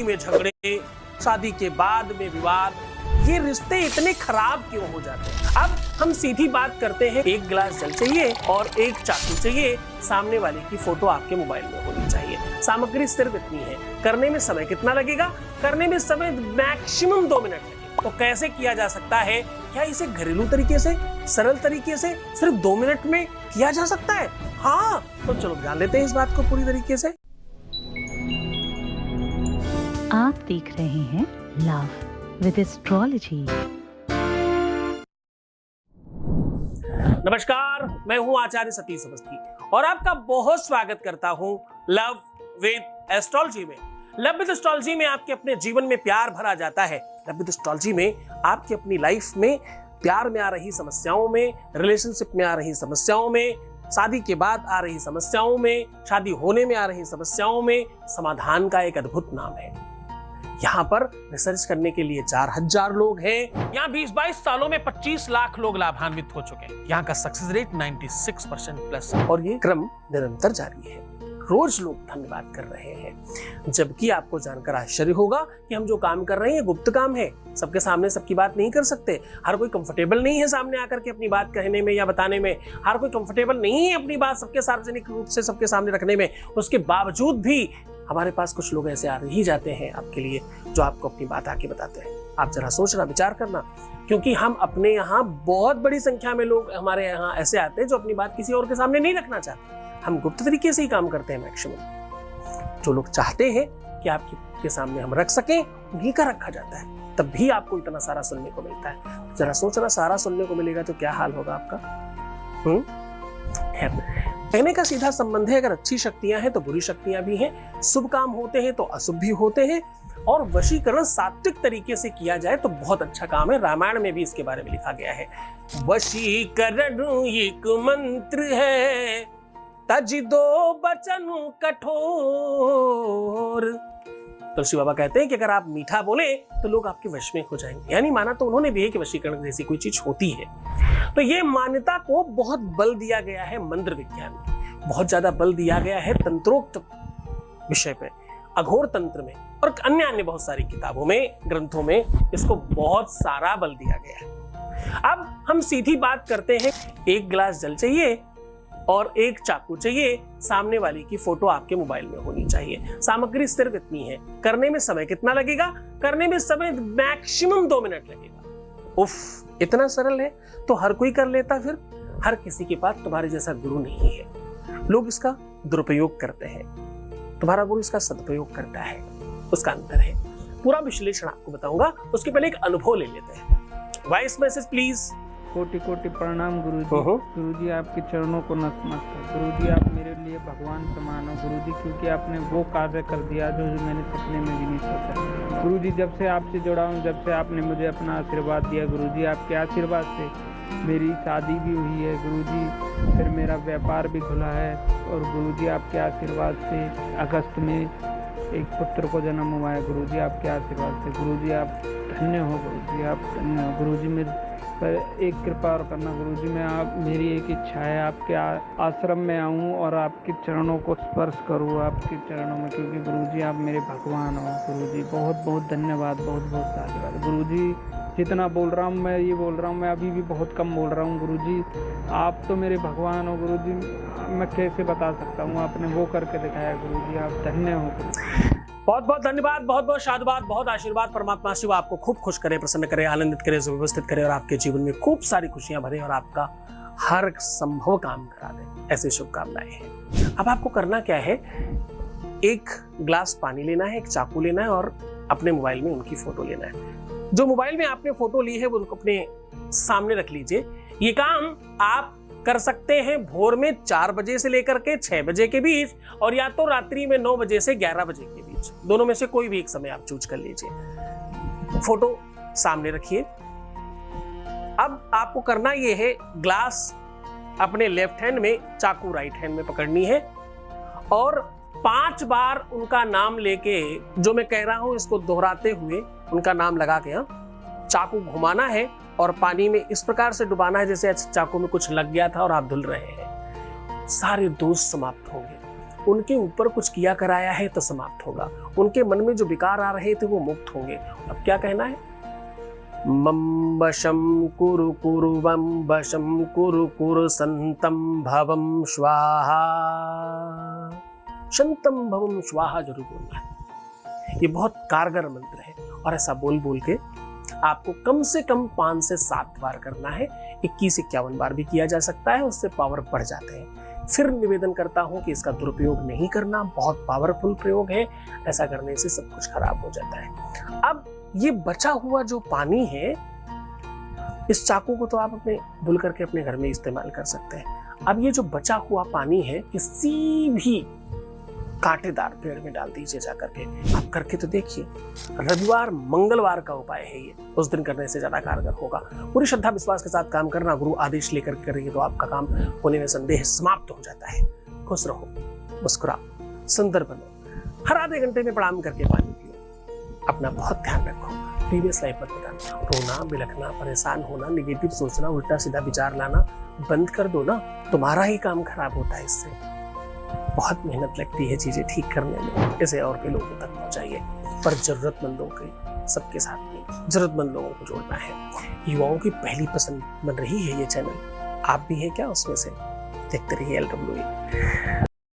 में झगड़े, शादी के बाद में विवाद, ये रिश्ते इतने खराब क्यों हो जाते हैं? अब हम सीधी बात करते हैं, एक गिलास जल चाहिए और एक चाकू चाहिए, सामने वाले की फोटो आपके मोबाइल में होनी चाहिए। सामग्री सिर्फ इतनी है। करने में समय कितना लगेगा? करने में समय मैक्सिमम 2 मिनट लगेगा। तो कैसे किया जा सकता है? क्या इसे घरेलू तरीके से, सरल तरीके से सिर्फ 2 मिनट में किया जा सकता है? हाँ, तो चलो जान लेते हैं इस बात को पूरी तरीके से। आप देख रहे हैं लव विद एस्ट्रोलॉजी। नमस्कार, मैं हूं आचार्य सतीश अवस्थी और आपका बहुत स्वागत करता हूं लव विद एस्ट्रोलॉजी में। लव विद एस्ट्रोलॉजी में आपके अपने जीवन में प्यार भरा जाता है। लव विद एस्ट्रोलॉजी में आपकी अपनी लाइफ में प्यार में आ रही समस्याओं में, रिलेशनशिप में आ रही समस्याओं में, शादी के बाद आ रही समस्याओं में, शादी होने में आ रही समस्याओं में समाधान का एक अद्भुत नाम है। यहाँ पर रिसर्च करने के लिए 4000 लोग हैं। यहाँ 20-22 सालों में 25 लाख लोग लाभान्वित हो चुके हैं। यहाँ का सक्सेस रेट 96% प्लस और ये क्रम निरंतर जारी है। रोज लोग धन्यवाद कर रहे हैं, जबकि आपको जानकर आश्चर्य होगा कि हम जो काम कर रहे हैं गुप्त काम है। सबके सामने सबकी बात नहीं कर सकते। हर कोई कंफर्टेबल नहीं है सामने आकर के अपनी बात कहने में या बताने में। हर कोई कंफर्टेबल नहीं है अपनी बात सबके सार्वजनिक रूप से सबके सामने रखने में। उसके बावजूद भी हमारे पास कुछ लोग ऐसे आ ही जाते हैं आपके लिए, जो आपको अपनी बात आके बताते हैं। आप जरा सोचना, विचार करना, क्योंकि हम अपने यहाँ बहुत बड़ी संख्या में लोग हमारे यहाँ ऐसे आते हैं जो अपनी बात किसी और के सामने नहीं रखना चाहते। हम गुप्त तरीके से ही काम करते हैं मैक्सिमम। जो लोग चाहते हैं कि आपके सामने हम रख सकें, उन्हीं का रखा जाता है। तब भी आपको इतना सारा सुनने को मिलता है। जरा सोचना, सारा सुनने को मिलेगा तो क्या हाल होगा आपका? कहने का सीधा संबंध है, अगर अच्छी शक्तियां हैं तो बुरी शक्तियां भी हैं, शुभ काम होते हैं तो अशुभ भी होते हैं, और वशीकरण सात्विक तरीके से किया जाए तो बहुत अच्छा काम है। रामायण में भी इसके बारे में लिखा गया है। वशीकरण एक मंत्र है, तज दो बचन कठोर। तुलसी बाबा कहते हैं कि अगर आप मीठा बोले तो लोग आपके वश में हो जाएंगे। यानी माना तो उन्होंने भी है कि वशीकरण जैसी कोई चीज होती है। तो ये मान्यता को बहुत बल दिया गया है मंत्र विज्ञान में, बहुत ज्यादा बल दिया गया है तंत्रोक्त विषय पे, अघोर तंत्र में और अन्य बहुत सारी किताबों में, ग्रंथों में इसको बहुत सारा बल दिया गया है। अब हम सीधी बात करते हैं, एक गिलास जल चाहिए और एक चाकू चाहिए, सामने वाले की फोटो आपके मोबाइल में होनी चाहिए। सामग्री सिर्फ इतनी है। करने में समय कितना लगेगा? करने में समय मैक्सिमम 2 मिनट लगेगा। उफ, इतना सरल है तो हर कोई कर लेता। फिर हर किसी के पास तुम्हारे जैसा गुरु नहीं है। लोग इसका दुरुपयोग करते हैं, तुम्हारा गुरु इसका सदुपयोग करता है, उसका अंतर है। पूरा विश्लेषण आपको बताऊंगा, उसके पहले एक अनुभव ले लेते हैं। Voice message please. कोटि कोटि प्रणाम गुरुजी। गुरुजी आपके चरणों को नतमस्तक। गुरुजी आप मेरे लिए भगवान समान हो गुरुजी, क्योंकि आपने वो कार्य कर दिया जो मैंने सपने में भी नहीं सोचा। गुरुजी जब से आपसे जुड़ा हूँ, जब से आपने मुझे अपना आशीर्वाद दिया गुरुजी, आपके आशीर्वाद से मेरी शादी भी हुई है गुरुजी, फिर मेरा व्यापार भी खुला है, और गुरुजी आपके आशीर्वाद से अगस्त में एक पुत्र को जन्म हुआ है गुरुजी, आपके आशीर्वाद से। गुरुजी आप धन्य हो गुरुजी, आप धन्य हो गुरुजी। मेरे पर एक कृपा और करना गुरुजी, मैं आप, मेरी एक इच्छा है आपके आश्रम में आऊं और आपके चरणों को स्पर्श करूं, आपके चरणों में, क्योंकि गुरुजी आप मेरे भगवान हो गुरुजी। बहुत बहुत धन्यवाद, बहुत बहुत धन्यवाद गुरुजी। जितना बोल रहा हूँ मैं, ये बोल रहा हूँ मैं, अभी भी बहुत कम बोल रहा हूँ गुरुजी। आप तो मेरे भगवान हो गुरुजी, मैं कैसे बता सकता हूँ, आपने वो करके दिखाया गुरुजी, आप धन्य हो गुरुजी। बहुत बहुत धन्यवाद, बहुत बहुत साधुवाद, बहुत आशीर्वाद। परमात्मा शिव आपको खूब खुश करे, प्रसन्न करे, आनंदित करे, सुव्यवस्थित करे और आपके जीवन में खूब सारी खुशियां भरे और आपका हर संभव काम करा दे। ऐसी शुभकामनाएं हैं। अब आपको करना क्या है, एक ग्लास पानी लेना है, एक चाकू लेना है और अपने मोबाइल में उनकी फोटो लेना है। जो मोबाइल में आपने फोटो ली है वो अपने सामने रख लीजिए। ये काम आप कर सकते हैं भोर में 4 बजे से लेकर के 6 बजे के बीच, और या तो रात्रि में 9 बजे से 11 बजे के बीच। दोनों में से कोई भी एक समय आप चूज कर लीजिए। फोटो सामने रखिए। अब आपको करना यह है, ग्लास अपने लेफ्ट हैंड में, चाकू राइट हैंड में पकड़नी है और 5 बार उनका नाम लेके, जो मैं कह रहा हूं इसको दोहराते हुए उनका नाम लगा के चाकू घुमाना है और पानी में इस प्रकार से डुबाना है जैसे चाकू में कुछ लग गया था और आप धुल रहे हैं। सारे दोष समाप्त होंगे। उनके ऊपर कुछ किया कराया है तो समाप्त होगा। उनके मन में जो विकार आ रहे थे वो मुक्त होंगे। अब क्या कहना है? मम वशम कुरु कुरु वम वशम कुरु कुरु संतम भवम स्वाहा। शंतम भवम स्वाहा जरूर बोलना है। ये बहुत कारगर मंत्र है और ऐसा बोल बोल के आपको कम से कम 5 से 7 बार करना है। 21-51 बार भी किया जा सकता है, उससे पावर बढ़ जाते हैं। फिर निवेदन करता हूं कि इसका दुरुपयोग नहीं करना, बहुत पावरफुल प्रयोग है। ऐसा करने से सब कुछ खराब हो जाता है। अब ये बचा हुआ जो पानी है, इस चाकू को तो आप अपने धुल करके अपने घर में इस्तेमाल कर सकते हैं। अब ये जो बचा हुआ पानी है किसी भी कांटेदार पेड़ में डाल दीजिए जाकर के। आप करके तो देखिए। रविवार मंगलवार का उपाय है ये, उस दिन करने से ज्यादा कारगर होगा। पूरी श्रद्धा विश्वास के साथ काम करना, गुरु आदेश लेकर करेंगे तो आपका काम होने में संदेह समाप्त हो जाता है। खुश रहो, मुस्कुराओ, सुंदर बनो, हर आधे घंटे में प्रणाम करके पानी पियो। अपना बहुत ध्यान रखो। प्रीवियस लाइफ मत बताना। रोना, बिलखना, परेशान होना, निगेटिव सोचना, उल्टा सीधा विचार लाना बंद कर दो ना। तुम्हारा ही काम खराब होता है इससे। बहुत मेहनत लगती है चीजें ठीक करने में, इसे और भी लोगों तक पहुंचाइए। पर जरूरतमंदों के सबके साथ में जरूरतमंद लोगों को जोड़ना है। युवाओं की पहली पसंद बन रही है ये चैनल। आप भी हैं क्या उसमें से? देखते रहिए LWE।